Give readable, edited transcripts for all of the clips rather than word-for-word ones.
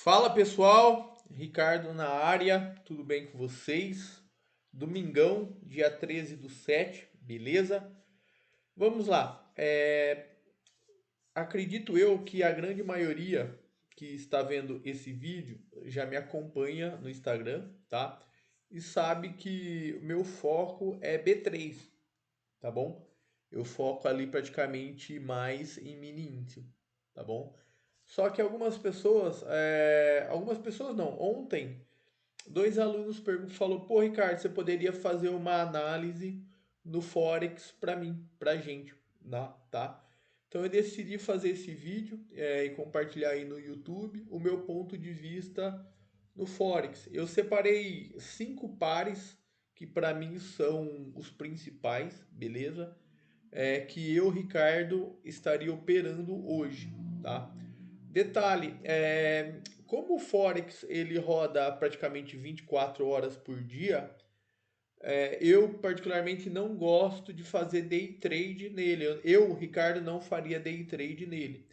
Fala pessoal, Ricardo na área, tudo bem com vocês? Domingão, dia 13/7, beleza? Vamos lá. Acredito eu que a grande maioria que está vendo esse vídeo já me acompanha no Instagram, tá? E sabe que o meu foco é B3, tá bom? Eu foco ali praticamente mais em mini índice, tá bom? Só que algumas pessoas não. Ontem, dois alunos falou, pô, Ricardo, você poderia fazer uma análise no Forex para mim, pra gente, tá? Então eu decidi fazer esse vídeo e compartilhar aí no YouTube o meu ponto de vista no Forex. Eu separei cinco pares que para mim são os principais, beleza? Que eu, Ricardo, estaria operando hoje, tá? Detalhe, como o Forex ele roda praticamente 24 horas por dia, eu particularmente não gosto de fazer day trade nele. Eu, Ricardo, não faria day trade nele.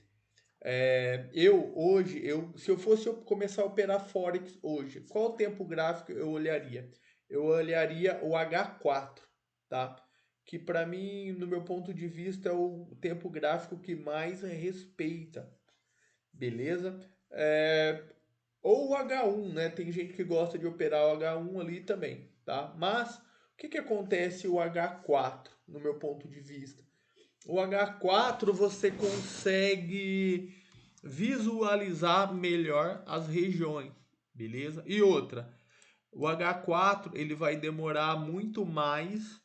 Se eu fosse começar a operar Forex hoje, qual tempo gráfico eu olharia? Eu olharia o H4, tá? Que para mim, no meu ponto de vista, é o tempo gráfico que mais respeita, beleza? É, ou o H1, né? Tem gente que gosta de operar o H1 ali também, tá? Mas o que que acontece o H4, no meu ponto de vista? O H4 você consegue visualizar melhor as regiões, beleza? E outra, o H4 ele vai demorar muito mais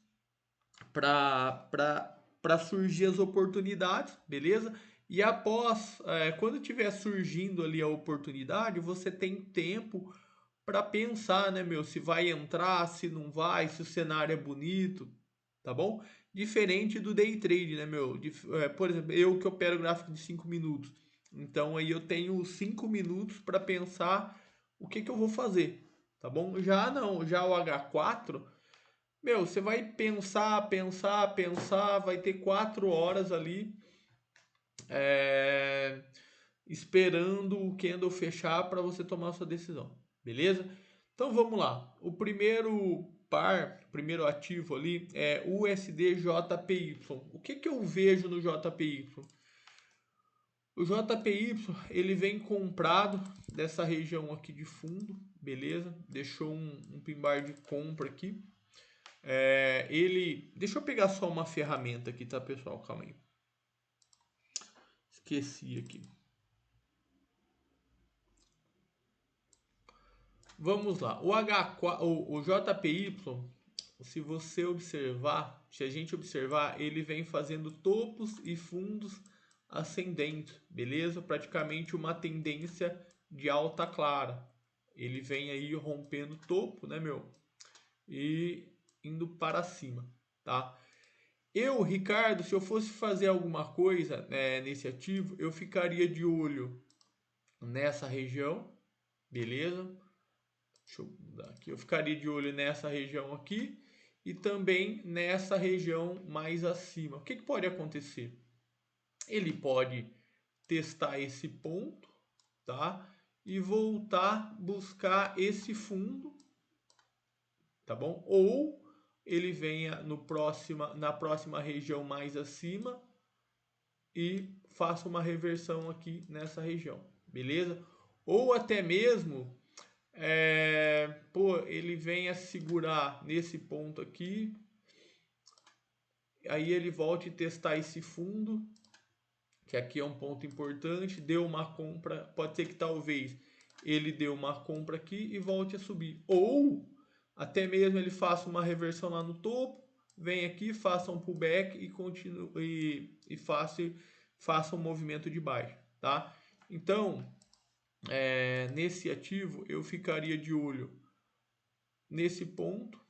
para surgir as oportunidades, beleza? E após, quando tiver surgindo ali a oportunidade, você tem tempo para pensar, né, meu, se vai entrar, se não vai, se o cenário é bonito, tá bom? Diferente do day trade, né, meu? Por exemplo, eu que opero gráfico de 5 minutos. Então aí eu tenho 5 minutos para pensar o que eu vou fazer, tá bom? Já não, já o H4, meu, você vai pensar, vai ter 4 horas ali é, esperando o candle fechar para você tomar sua decisão, beleza? Então vamos lá. O primeiro par, o primeiro ativo ali é o USDJPY. O que que eu vejo no JPY? O JPY ele vem comprado dessa região aqui de fundo, beleza? Deixou um pin bar de compra aqui. Deixa eu pegar só uma ferramenta aqui, tá, pessoal? Calma aí. Esqueci aqui. Vamos lá. O JPY, se você observar, se a gente observar, ele vem fazendo topos e fundos ascendentes, beleza? Praticamente uma tendência de alta clara. Ele vem aí rompendo topo, né, meu? E indo para cima, tá? Eu, Ricardo, se eu fosse fazer alguma coisa, nesse ativo, eu ficaria de olho nessa região, beleza? Deixa eu mudar aqui. Eu ficaria de olho nessa região aqui e também nessa região mais acima. O que que pode acontecer? Ele pode testar esse ponto, tá? E voltar buscar esse fundo, tá bom? Ou ele venha na próxima região mais acima e faça uma reversão aqui nessa região, beleza? Ou até mesmo, ele venha segurar nesse ponto aqui, aí ele volte a testar esse fundo, que aqui é um ponto importante, deu uma compra, pode ser que talvez ele deu uma compra aqui e volte a subir. Ou até mesmo ele faça uma reversão lá no topo, vem aqui, faça um pullback e continue e faça um movimento de baixa, tá? Então, nesse ativo eu ficaria de olho nesse ponto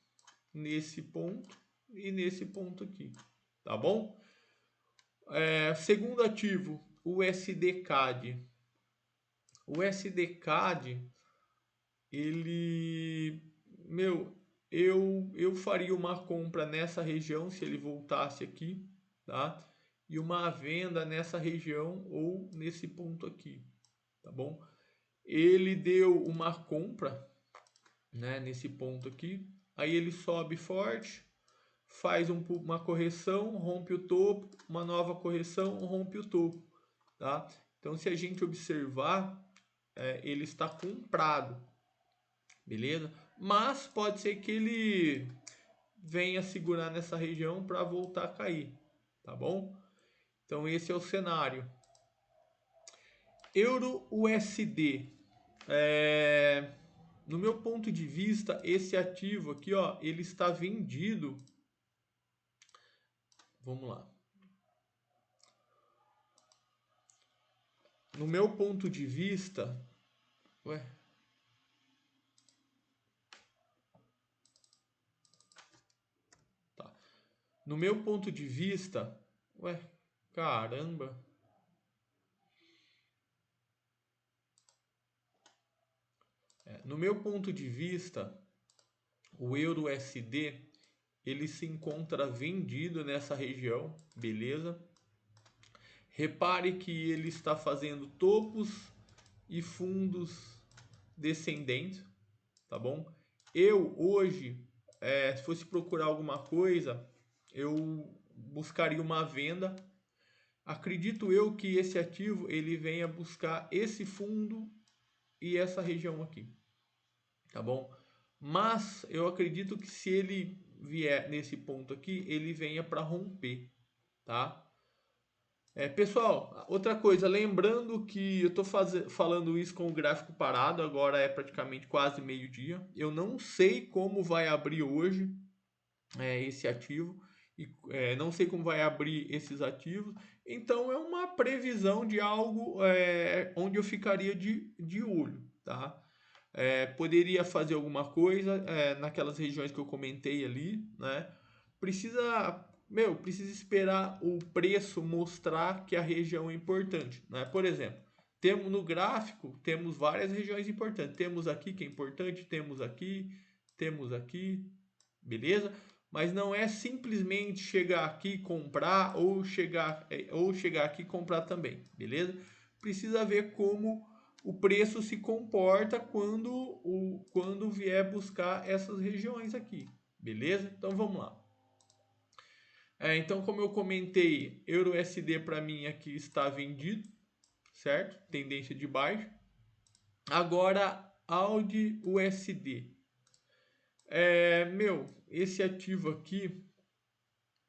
e nesse ponto aqui, tá bom? Segundo ativo, o USD-CAD. O USD-CAD, ele, meu, eu faria uma compra nessa região se ele voltasse aqui, tá? E uma venda nessa região ou nesse ponto aqui, tá bom? ele deu uma compra, né, nesse ponto aqui, aí ele sobe forte, faz uma correção, rompe o topo, uma nova correção, rompe o topo, tá? Então, se a gente observar, ele está comprado, beleza? Mas pode ser que ele venha segurar nessa região para voltar a cair, tá bom? Então, esse é o cenário. Euro USD. No meu ponto de vista, esse ativo aqui, ó, ele está vendido. Vamos lá. No meu ponto de vista, ué, tá. No meu ponto de vista, ué, caramba. No meu ponto de vista, o euro USD ele se encontra vendido nessa região, beleza? Repare que ele está fazendo topos e fundos descendentes, tá bom? Eu hoje, se fosse procurar alguma coisa, eu buscaria uma venda. Acredito eu que esse ativo ele venha buscar esse fundo e essa região aqui, tá bom? Mas eu acredito que se ele vier nesse ponto aqui, ele venha para romper, tá? Pessoal, outra coisa, lembrando que eu estou falando isso com o gráfico parado, agora é praticamente quase meio-dia. Eu não sei como vai abrir hoje esse ativo e não sei como vai abrir esses ativos. Então é uma previsão de algo onde eu ficaria de olho, tá? Poderia fazer alguma coisa naquelas regiões que eu comentei ali, né? Precisa esperar o preço mostrar que a região é importante, né? Por exemplo, temos no gráfico, temos várias regiões importantes. Temos aqui que é importante, temos aqui, beleza? Mas não é simplesmente chegar aqui e comprar ou chegar aqui e comprar também, beleza? Precisa ver como o preço se comporta quando vier buscar essas regiões aqui, beleza? Então vamos lá. Então, como eu comentei, Euro USD para mim aqui está vendido, certo? Tendência de baixa. Agora, Audi USD. Esse ativo aqui,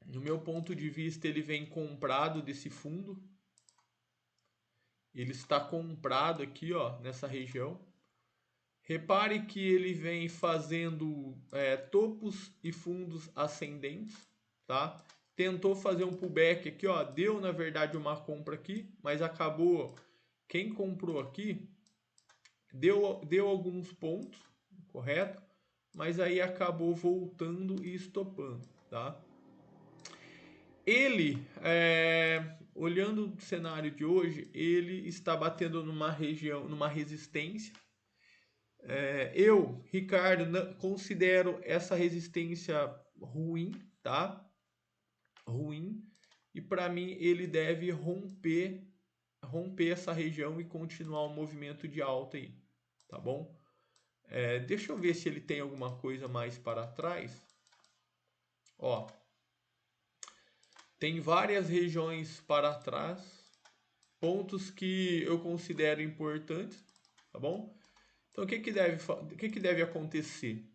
no meu ponto de vista, ele vem comprado desse fundo. Ele está comprado aqui, ó, nessa região. Repare que ele vem fazendo topos e fundos ascendentes, tá? Tentou fazer um pullback aqui, ó, deu na verdade uma compra aqui, mas acabou, quem comprou aqui deu alguns pontos, correto? Mas aí acabou voltando e estopando, tá? Ele, olhando o cenário de hoje, ele está batendo numa região, numa resistência. Eu, Ricardo, considero essa resistência ruim, tá? Ruim. E para mim ele deve romper essa região e continuar o movimento de alta aí, tá bom? Deixa eu ver se ele tem alguma coisa mais para trás. Ó, tem várias regiões para trás, pontos que eu considero importantes, tá bom? Então o que deve acontecer?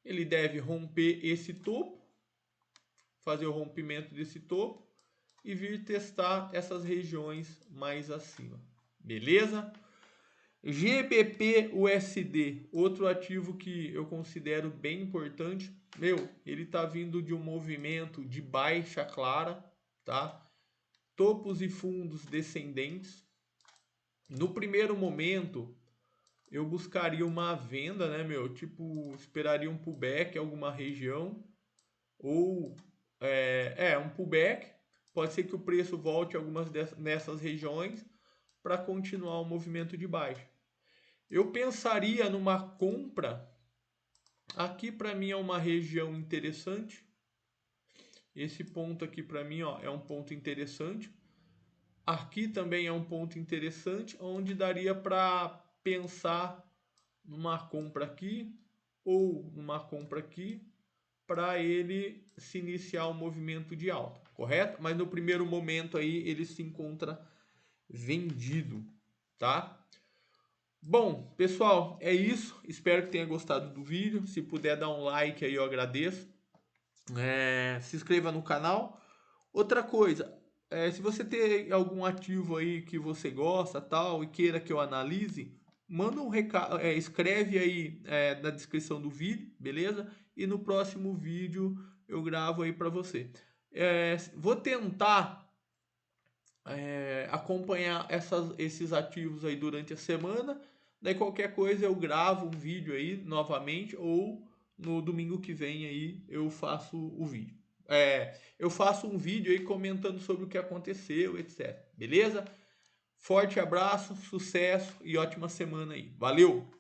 Ele deve romper esse topo, fazer o rompimento desse topo e vir testar essas regiões mais acima. Beleza? GBP USD, outro ativo que eu considero bem importante. Ele está vindo de um movimento de baixa clara, tá? Topos e fundos descendentes. No primeiro momento, eu buscaria uma venda, né, Tipo, esperaria um pullback em alguma região ou um pullback. Pode ser que o preço volte algumas nessas regiões para continuar o movimento de baixa. Eu pensaria numa compra. Aqui para mim é uma região interessante. Esse ponto aqui para mim, ó, é um ponto interessante. Aqui também é um ponto interessante, onde daria para pensar numa compra aqui ou numa compra aqui para ele se iniciar um movimento de alta, correto? Mas no primeiro momento aí ele se encontra vendido, tá? Bom, pessoal, é isso. Espero que tenha gostado do vídeo. Se puder dar um like aí, eu agradeço. Se inscreva no canal. Outra coisa, se você tem algum ativo aí que você gosta, tal, e queira que eu analise, manda um recado, escreve aí na descrição do vídeo, beleza? E no próximo vídeo eu gravo aí para você. Vou tentar acompanhar esses ativos aí durante a semana. Daí qualquer coisa eu gravo um vídeo aí novamente ou no domingo que vem aí eu faço o vídeo. Eu faço um vídeo aí comentando sobre o que aconteceu, etc. Beleza? Forte abraço, sucesso e ótima semana aí. Valeu!